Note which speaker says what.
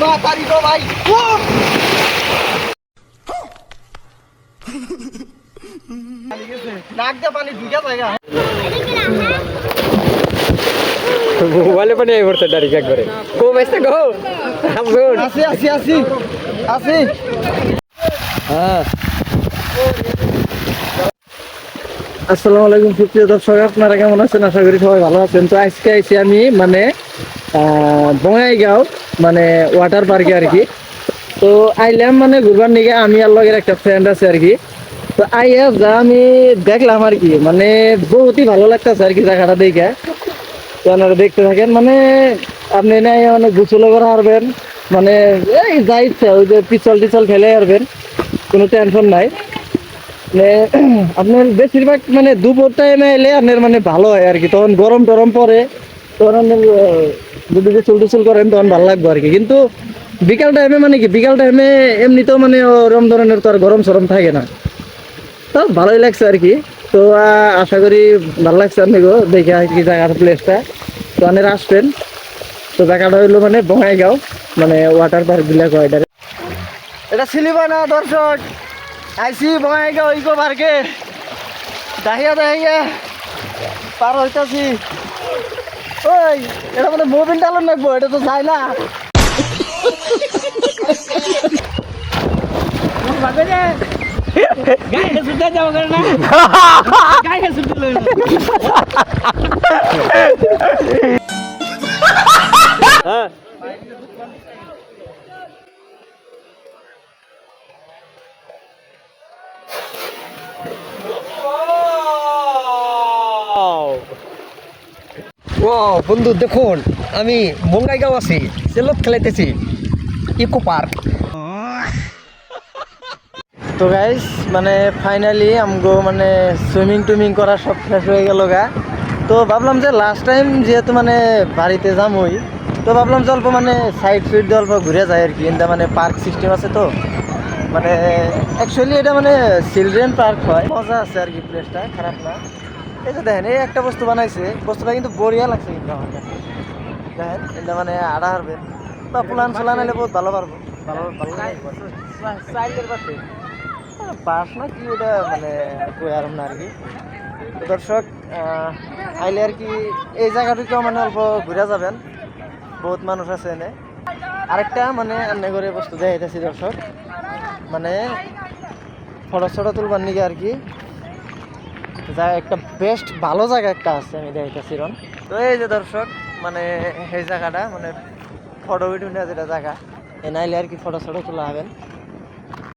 Speaker 1: তাড়াতাড়ি গো ভাই। নাক দিয়ে পানি ঢুকে জায়গা
Speaker 2: মোবাইলে পানি এই পড়তে ডাইরেক্ট একবারে গো বেস্তে গো আসুন
Speaker 1: আসি আসি আসি আসি।
Speaker 2: হ্যাঁ
Speaker 1: আসসালামু আলাইকুম সুপ্রিয় দর্শক, আপনারা কেমন আছেন? আশা করি সবাই ভালো আছেন। তো আজকে আইছি আমি মানে বঙ্গাইগাঁও মানে ওয়াটার পার্কে আর কি। তো আইলাম মানে ঘুরবার নিকে, আমি আর লগের একটা ফ্রেন্ড আছে আর কি। তো আইয়া যা আমি দেখলাম আর কি, মানে বহুতই ভালো লাগতেছে আর কি জায়গাটা দেখে। তো আপনারা দেখতে থাকেন, মানে আপনি নাই মানে গোসলও করে হারবেন, মানে এই যা ইচ্ছা ওই যে পিছল টিচল খেলে হারবেন, কোনো টেনশন নাই। মানে আপনার বেশিরভাগ মানে দুপুর টাইমে এলে আপনার মানে ভালো হয় আর কি, তখন গরম টরম পরে, তখন আপনার যদি গোসল টোসল করেন তখন ভালো লাগবে আর কি। কিন্তু বিকাল টাইমে মানে কি, বিকাল টাইমে এমনিতেও মানে ওরম ধরনের তো আর গরম সরম থাকে না, তো ভালোই লাগছে আর কি। তো আশা করি ভালো লাগছে আপনাকেও দেখে আর কি জায়গার প্লেসটা। তো আপনারা আসবেন। তো জায়গাটা হইলো মানে বঙ্গাইগাঁও, মানে ওয়াটার পার্ক গুলা কয় এটারে। এটা সিলিবা না দর্শক, আইসি বঙ্গাইগাঁও ইকো পার্কে। দাহিয়া দাহিয়া পার হইতাছি। ওই এটা মানে মোবিল ডালন লাগবো, এটা তো যায় না।
Speaker 2: গায়ে সুতা যাও করে না গায়ে সুতা লই হ্যাঁ
Speaker 1: ও বন্ধু দেখুন, আমি বঙ্গাইগাঁও আছি, সেলত খেলাইতেছি ইকো পার্ক। তো গাইস মানে ফাইনালি আমগো মানে সুইমিং টুইমিং করা সব শেষ হয়ে গেল গা। তো ভাবলাম যে লাস্ট টাইম যেহেতু মানে বাড়িতে যামই, তো ভাবলাম যে অল্প মানে সাইড সুইড দিয়ে অল্প ঘুরে যায় আর কি। এটা মানে পার্ক সিস্টেম আছে, তো মানে অ্যাকচুয়ালি এটা মানে চিলড্রেন পার্ক হয়, মজা আছে আর কি, প্লেসটা খারাপ না। এই যে দেখেন এই একটা বস্তু বানাইছে, বস্তুটা কিন্তু বড়িয়া লাগছে কিন্তু আমার কাছে। দেখেন এটা মানে আড়া হারবেন বা প্লান চলান আইলে বহুত ভালো পারবো, ভালো ভালো সাইডের পাশে বাস না কি ওটা মানে কই আর না আর কি। তো দর্শক আইলে আর কি এই জায়গাটুকু মানে অল্প ঘুরে যাবেন, বহুত মানুষ আছে এনে। আরেকটা মানে এমনি করে বস্তু দেখাইতেছি দর্শক, মানে ফটো ছটো তুলবার নিকে আর কি একটা বেস্ট ভালো জায়গা একটা আছে, আমি দেখাইতেছি রন। তো এই যে দর্শক মানে এই জায়গাটা মানে ফটো ভিডিও নেওয়া যেটা জায়গা, এ নাইলে আর কি ফটো ছটো তোলা হবেন।